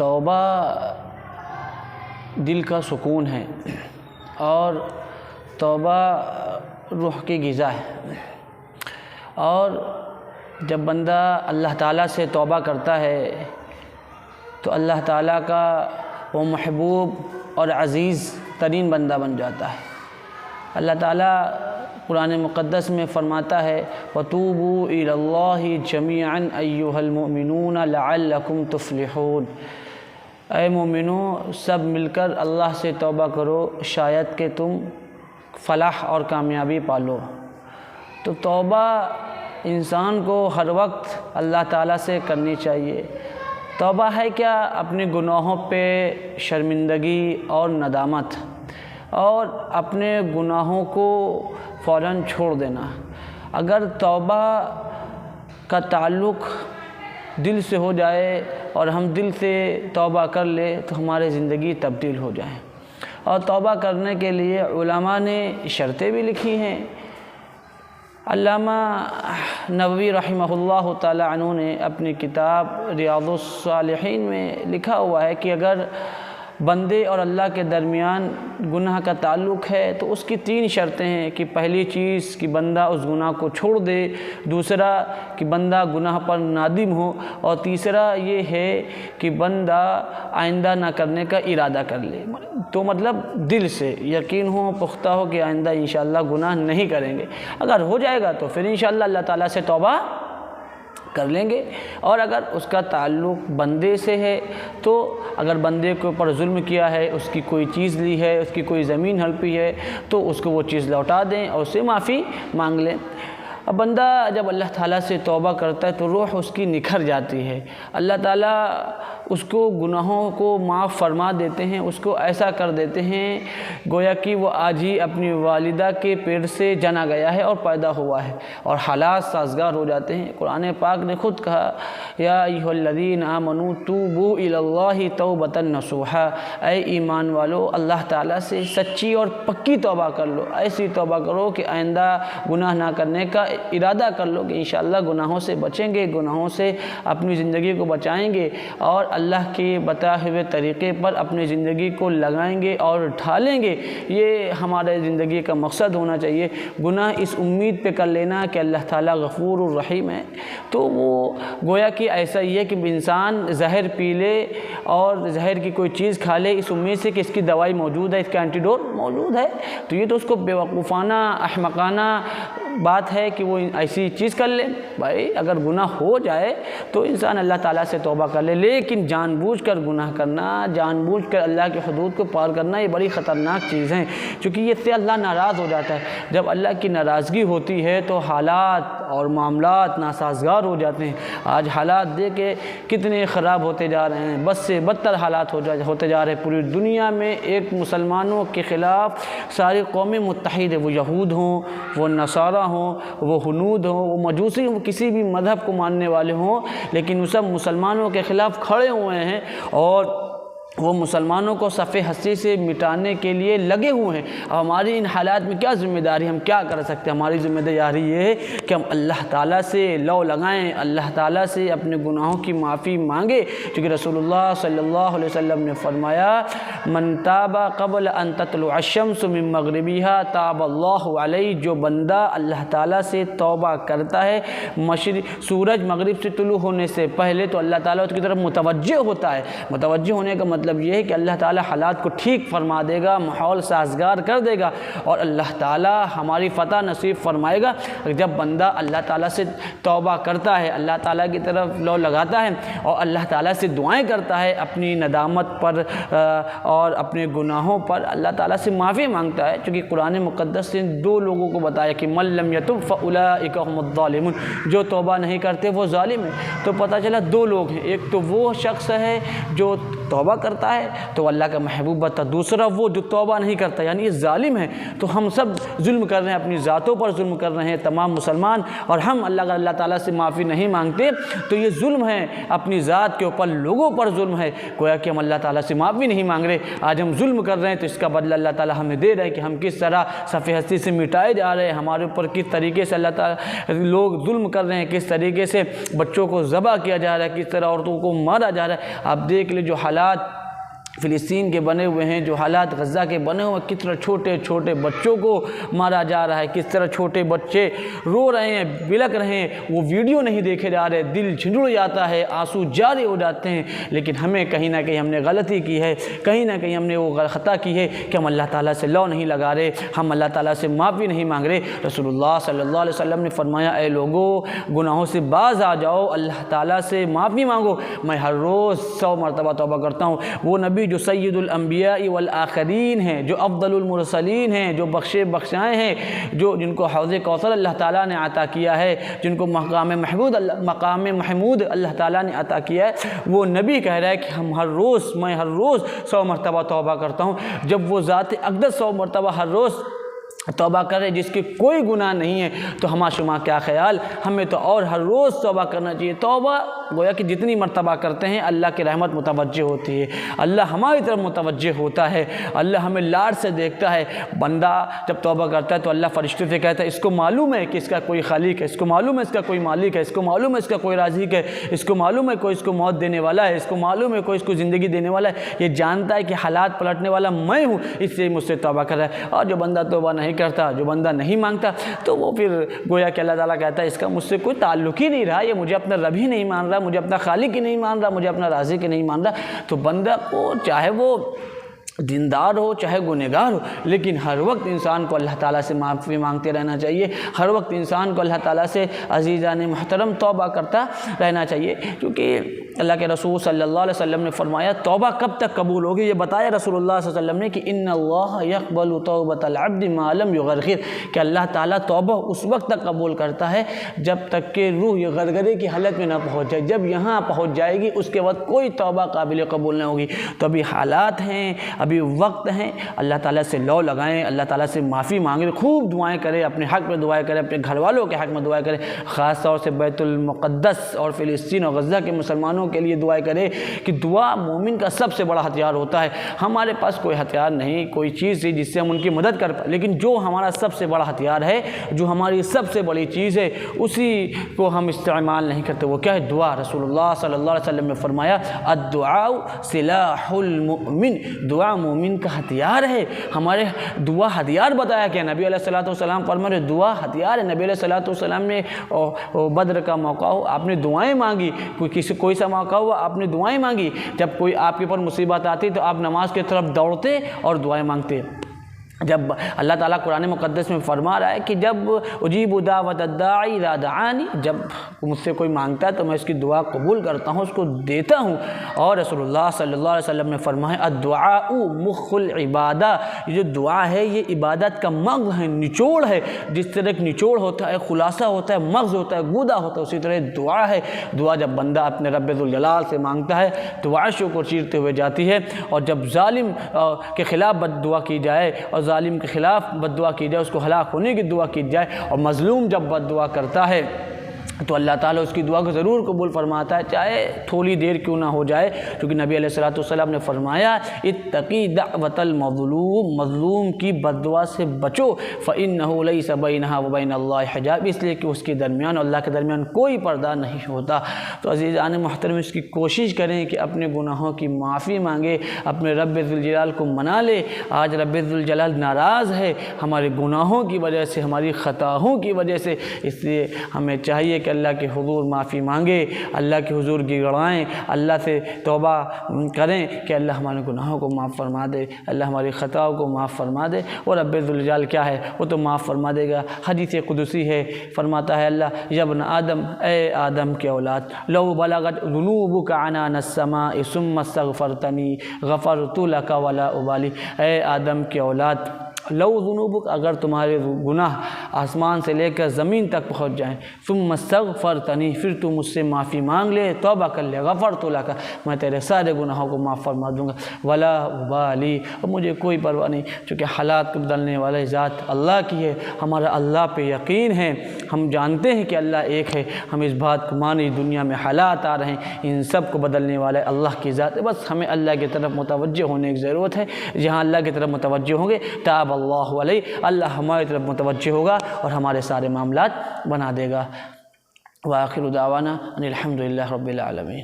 توبہ دل کا سکون ہے اور توبہ روح کی غذا ہے، اور جب بندہ اللہ تعالیٰ سے توبہ کرتا ہے تو اللہ تعالیٰ کا وہ محبوب اور عزیز ترین بندہ بن جاتا ہے۔ اللہ تعالیٰ قرآن مقدس میں فرماتا ہے وَتُوبُوا إِلَى اللَّهِ جَمِيعًا أَيُّهَا الْمُؤْمِنُونَ لَعَلَّكُمْ تُفْلِحُونَ، اے مومنوں سب مل کر اللہ سے توبہ کرو شاید کہ تم فلاح اور کامیابی پالو۔ تو توبہ انسان کو ہر وقت اللہ تعالیٰ سے کرنی چاہیے۔ توبہ ہے کیا؟ اپنے گناہوں پہ شرمندگی اور ندامت، اور اپنے گناہوں کو فوراً چھوڑ دینا۔ اگر توبہ کا تعلق دل سے ہو جائے اور ہم دل سے توبہ کر لیں تو ہماری زندگی تبدیل ہو جائے۔ اور توبہ کرنے کے لیے علماء نے شرطیں بھی لکھی ہیں۔ علامہ نووی رحمہ اللہ تعالی عنہ نے اپنی کتاب ریاض الصالحین میں لکھا ہوا ہے کہ اگر بندے اور اللہ کے درمیان گناہ کا تعلق ہے تو اس کی 3 شرطیں ہیں کہ پہلی چیز کہ بندہ اس گناہ کو چھوڑ دے، دوسرا کہ بندہ گناہ پر نادم ہو، اور تیسرا یہ ہے کہ بندہ آئندہ نہ کرنے کا ارادہ کر لے۔ تو مطلب دل سے یقین ہو، پختہ ہو کہ آئندہ انشاءاللہ گناہ نہیں کریں گے۔ اگر ہو جائے گا تو پھر انشاءاللہ اللہ تعالیٰ سے توبہ کر لیں گے۔ اور اگر اس کا تعلق بندے سے ہے تو اگر بندے کے اوپر ظلم کیا ہے، اس کی کوئی چیز لی ہے، اس کی کوئی زمین ہڑپی ہے تو اس کو وہ چیز لوٹا دیں اور اس سے معافی مانگ لیں۔ اب بندہ جب اللہ تعالیٰ سے توبہ کرتا ہے تو روح اس کی نکھر جاتی ہے، اللہ تعالیٰ اس کو گناہوں کو معاف فرما دیتے ہیں، اس کو ایسا کر دیتے ہیں گویا کہ وہ آج ہی اپنی والدہ کے پیٹ سے جنا گیا ہے اور پیدا ہوا ہے، اور حالات سازگار ہو جاتے ہیں۔ قرآن پاک نے خود کہا یا ایھا الذین آمنوا توبوا الی اللہ توبۃ نصوحا، اے ایمان والو اللہ تعالیٰ سے سچی اور پکی توبہ کر لو، ایسی توبہ کرو کہ آئندہ گناہ نہ کرنے کا ارادہ کر لو کہ انشاءاللہ گناہوں سے بچیں گے، گناہوں سے اپنی زندگی کو بچائیں گے اور اللہ کے بتائے ہوئے طریقے پر اپنی زندگی کو لگائیں گے اور ڈھالیں گے۔ یہ ہمارے زندگی کا مقصد ہونا چاہیے۔ گناہ اس امید پہ کر لینا کہ اللہ تعالیٰ غفور الرحیم ہے، تو وہ گویا کہ ایسا ہی ہے کہ انسان زہر پی لے اور زہر کی کوئی چیز کھا لے اس امید سے کہ اس کی دوائی موجود ہے، اس کا اینٹیڈوٹ موجود ہے، تو یہ تو اس کو بیوقوفانہ احمقانہ بات ہے کہ وہ ایسی چیز کر لے۔ بھائی اگر گناہ ہو جائے تو انسان اللہ تعالیٰ سے توبہ کر لے، لیکن جان بوجھ کر گناہ کرنا، جان بوجھ کر اللہ کی حدود کو پار کرنا یہ بڑی خطرناک چیز ہے، چونکہ یہ سے اللہ ناراض ہو جاتا ہے۔ جب اللہ کی ناراضگی ہوتی ہے تو حالات اور معاملات ناسازگار ہو جاتے ہیں۔ آج حالات دیکھے کتنے خراب ہوتے جا رہے ہیں، بد سے بدتر حالات ہوتے جا رہے ہیں۔ پوری دنیا میں ایک مسلمانوں کے خلاف ساری قومیں متحد ہیں، وہ یہود ہوں، وہ نصارہ ہوں، وہ ہنود ہوں، وہ مجوسی ہوں، کسی بھی مذہب کو ماننے والے ہوں، لیکن وہ سب مسلمانوں کے خلاف کھڑے ہوئے ہیں اور وہ مسلمانوں کو صف ہستی سے مٹانے کے لیے لگے ہوئے ہیں۔ اب ہماری ان حالات میں کیا ذمہ داری، ہم کیا کر سکتے ہیں؟ ہماری ذمہ داری یہ ہے کہ ہم اللہ تعالیٰ سے لو لگائیں، اللہ تعالیٰ سے اپنے گناہوں کی معافی مانگے، کیونکہ رسول اللہ صلی اللہ علیہ وسلم نے فرمایا من تاب قبل ان تطلع الشمس من مغربها تاب اللہ علیہ، جو بندہ اللہ تعالیٰ سے توبہ کرتا ہے سورج مغرب سے طلوع ہونے سے پہلے تو اللہ تعالیٰ اس کی طرف متوجہ ہوتا ہے۔ متوجہ ہونے کا مطلب یہ ہے کہ اللہ تعالیٰ حالات کو ٹھیک فرما دے گا، ماحول سازگار کر دے گا، اور اللہ تعالیٰ ہماری فتح نصیب فرمائے گا۔ جب بندہ اللہ تعالیٰ سے توبہ کرتا ہے، اللہ تعالیٰ کی طرف لو لگاتا ہے اور اللہ تعالیٰ سے دعائیں کرتا ہے اپنی ندامت پر اور اپنے گناہوں پر، اللہ تعالیٰ سے معافی مانگتا ہے، چونکہ قرآن مقدس نے 2 لوگوں کو بتایا کہ من لم یتب فاولئک هم الظالمون، جو توبہ نہیں کرتے وہ ظالم ہیں۔ تو پتہ چلا 2 لوگ ہیں، ایک تو وہ شخص ہے جو توبہ کر کرتا ہے تو اللہ کا محبوب بنتا، دوسرا وہ جو توبہ نہیں کرتا یعنی یہ ظالم ہے۔ تو ہم سب ظلم کر رہے ہیں، اپنی ذاتوں پر ظلم کر رہے ہیں تمام مسلمان، اور ہم اللہ تعالیٰ سے معافی نہیں مانگتے تو یہ ظلم ہے، اپنی ذات کے اوپر لوگوں پر ظلم ہے، گویا کہ ہم اللہ تعالیٰ سے معافی نہیں مانگ رہے۔ آج ہم ظلم کر رہے ہیں تو اس کا بدلہ اللہ تعالیٰ ہمیں دے رہے ہیں کہ ہم کس طرح صفحہ ہستی سے مٹائے جا رہے ہیں، ہمارے اوپر کس طریقے سے اللہ تعالیٰ لوگ ظلم کر رہے ہیں، کس طریقے سے بچوں کو ذبح کیا جا رہا ہے، کس طرح عورتوں کو مارا جا رہا ہے۔ آپ دیکھ لیں جو حالات فلسطین کے بنے ہوئے ہیں، جو حالات غزہ کے بنے ہوئے ہیں، کس طرح چھوٹے چھوٹے بچوں کو مارا جا رہا ہے، کس طرح چھوٹے بچے رو رہے ہیں، بلک رہے ہیں، وہ ویڈیو نہیں دیکھے جا رہے، دل جھنجھڑ جاتا ہے، آنسو جاری ہو جاتے ہیں۔ لیکن ہمیں کہیں نہ کہیں ہم نے غلطی کی ہے، کہیں نہ کہیں ہم نے وہ خطا کی ہے کہ ہم اللہ تعالیٰ سے لو نہیں لگا رہے، ہم اللہ تعالیٰ سے معافی نہیں مانگ رہے۔ رسول اللہ صلی اللہ علیہ وسلم نے فرمایا، اے لوگو گناہوں سے باز آ جاؤ، اللہ تعالیٰ سے معافی مانگو۔ میں ہر روز 100 مرتبہ توبہ کرتا ہوں۔ وہ نبی جو سید الانبیاء والآخرین ہیں، جو افضل المرسلین ہیں، جو بخشے بخشائے ہیں، جن کو حوض کوثر اللہ تعالیٰ نے عطا کیا ہے، جن کو مقام محمود اللہ تعالیٰ نے عطا کیا ہے، وہ نبی کہہ رہا ہے کہ میں ہر روز 100 مرتبہ توبہ کرتا ہوں۔ جب وہ ذات اقدس 100 مرتبہ ہر روز توبہ کرے جس کی کوئی گناہ نہیں ہے تو ہما شما کیا خیال، ہمیں تو اور ہر روز توبہ کرنا چاہیے۔ توبہ گویا کہ جتنی مرتبہ کرتے ہیں اللہ کی رحمت متوجہ ہوتی ہے، اللہ ہماری طرف متوجہ ہوتا ہے، اللہ ہمیں لاڈ سے دیکھتا ہے۔ بندہ جب توبہ کرتا ہے تو اللہ فرشتے سے کہتا ہے اس کو معلوم ہے کہ اس کا کوئی خالق ہے، اس کو معلوم ہے اس کا کوئی مالک ہے، اس کو معلوم ہے اس کا کوئی رازق ہے، اس کو معلوم ہے کوئی اس کو موت دینے والا ہے، اس کو معلوم ہے کوئی اس کو زندگی دینے والا ہے۔ یہ جانتا ہے کہ حالات پلٹنے والا میں ہوں، اس لیے مجھ سے توبہ کر رہا ہے۔ اور جو بندہ توبہ نہیں کرتا، جو بندہ نہیں مانگتا، تو وہ پھر گویا کہ اللہ تعالیٰ کہتا ہے اس کا مجھ سے کوئی تعلق ہی نہیں رہا، یہ مجھے اپنا رب ہی نہیں مان رہا، مجھے اپنا خالق ہی نہیں مان رہا، مجھے اپنا رازق ہی نہیں مان رہا۔ تو بندہ کو چاہے وہ دیندار ہو چاہے گنہگار ہو، لیکن ہر وقت انسان کو اللہ تعالیٰ سے معافی مانگتے رہنا چاہیے، ہر وقت انسان کو اللہ تعالیٰ سے عزیزان محترم توبہ کرتا رہنا چاہیے، کیونکہ اللہ کے رسول صلی اللہ علیہ وسلم نے فرمایا توبہ کب تک قبول ہوگی، یہ بتایا رسول اللہ صلی اللہ علیہ وسلم نے کہ ان اللہ یقبل توبۃ العبد ما لم یغرغر، کہ اللہ تعالیٰ توبہ اس وقت تک قبول کرتا ہے جب تک کہ روح یہ غرغرے کی حالت میں نہ پہنچ جائے۔ جب یہاں پہنچ جائے گی اس کے بعد کوئی توبہ قابل قبول نہ ہوگی۔ تو ابھی حالات ہیں، ابھی وقت ہیں، اللہ تعالیٰ سے لو لگائیں، اللہ تعالیٰ سے معافی مانگیں، خوب دعائیں کریں، اپنے حق میں دعائیں کریں، اپنے گھر والوں کے حق میں دعائیں کریں، خاص طور سے بیت المقدس اور فلسطین اور غزہ کے مسلمانوں کے لیے دعائیں کریں کہ دعا مومن کا سب سے بڑا ہتھیار ہوتا ہے۔ ہمارے پاس کوئی ہتھیار نہیں، کوئی چیز ہے جس سے ہم ان کی مدد کر پائیں، لیکن جو ہمارا سب سے بڑا ہتھیار ہے، جو ہماری سب سے بڑی چیز ہے، اسی کو ہم استعمال نہیں کرتے۔ وہ کیا ہے؟ دعا۔ رسول اللہ صلی اللہ علیہ وسلم نے فرمایا الدعاء سلاح المؤمن، دعا مومن کا ہتھیار ہے۔ ہمارے دعا ہتھیار بتایا کہ نبی علیہ الصلوۃ والسلام فرماتے ہیں دعا ہتھیار ہے۔ نبی علیہ الصلوۃ والسلام نے بدر کا موقع ہو آپ نے دعائیں مانگی، کوئی سا موقع ہوا آپ نے دعائیں مانگی، جب کوئی آپ کے اوپر مصیبت آتی تو آپ نماز کی طرف دوڑتے اور دعائیں مانگتے۔ جب اللہ تعالیٰ قرآن مقدس میں فرما رہا ہے کہ جب اجیب دعوت الداعی اذا دعانی، جب مجھ سے کوئی مانگتا ہے تو میں اس کی دعا قبول کرتا ہوں، اس کو دیتا ہوں۔ اور رسول اللہ صلی اللہ علیہ وسلم نے فرمایا الدعاء مخ العبادہ، یہ جو دعا ہے یہ عبادت کا مغز ہے، نچوڑ ہے۔ جس طرح ایک نچوڑ ہوتا ہے، خلاصہ ہوتا ہے، مغز ہوتا ہے، گودا ہوتا ہے، اسی طرح دعا ہے۔ دعا جب بندہ اپنے رب ذوالجلال سے مانگتا ہے تو عرش کو چیرتے ہوئے جاتی ہے، اور جب ظالم کے خلاف بد دعا کی جائے اور ظالم کے خلاف بد دعا کی جائے، اس کو ہلاک ہونے کی دعا کی جائے، اور مظلوم جب بد دعا کرتا ہے تو اللہ تعالیٰ اس کی دعا کو ضرور قبول فرماتا ہے، چاہے تھوڑی دیر کیوں نہ ہو جائے، کیونکہ نبی علیہ الصلوۃ والسلام نے فرمایا اتقی دعوت المظلوم، مظلوم کی بد دعا سے بچو، فإنہ لیس بینہا وبین اللہ حجاب، اس لیے کہ اس کے درمیان اور اللہ کے درمیان کوئی پردہ نہیں ہوتا۔ تو عزیزان محترم اس کی کوشش کریں کہ اپنے گناہوں کی معافی مانگے، اپنے رب ذوالجلال کو منا لے۔ آج رب ذوالجلال ناراض ہے ہمارے گناہوں کی وجہ سے، ہماری خطاؤں کی وجہ سے، اس لیے ہمیں چاہیے کہ اللہ کے حضور معافی مانگے، اللہ کے حضور گڑائیں، اللہ سے توبہ کریں کہ اللہ ہمارے گناہوں کو معاف فرما دے، اللہ ہماری خطاؤں کو معاف فرما دے۔ اور رب ذوالجلال کیا ہے؟ وہ تو معاف فرما دے گا۔ حدیث قدسی ہے، فرماتا ہے اللہ یا ابن آدم، اے آدم کے اولاد، لو بلغت ذنوبک عنان السماء ثم استغفرتنی غفرت لک ولا ابالی، اے آدم کے اولاد لو ذنوبک، اگر تمہارے گناہ آسمان سے لے کر زمین تک پہنچ جائیں، ثم استغفرتنی، پھر تو مجھ سے معافی مانگ لے، توبہ کر لے، غفرت لک، میں تیرے سارے گناہوں کو معاف فرما دوں گا، ولا ابالی، اور مجھے کوئی پرواہ نہیں، چونکہ حالات کو بدلنے والے ذات اللہ کی ہے، ہمارا اللہ پہ یقین ہے، ہم جانتے ہیں کہ اللہ ایک ہے، ہم اس بات کو مانی، دنیا میں حالات آ رہے ہیں ان سب کو بدلنے والے اللہ کی ذات ہے، بس ہمیں اللہ کی طرف متوجہ ہونے کی ضرورت ہے، جہاں اللہ کی طرف متوجہ ہوں گے تاب اللہ علیہ، اللہ ہماری طرف متوجہ ہوگا اور ہمارے سارے معاملات بنا دے گا۔ وآخر دعوانا ان الحمد للہ رب العالمین۔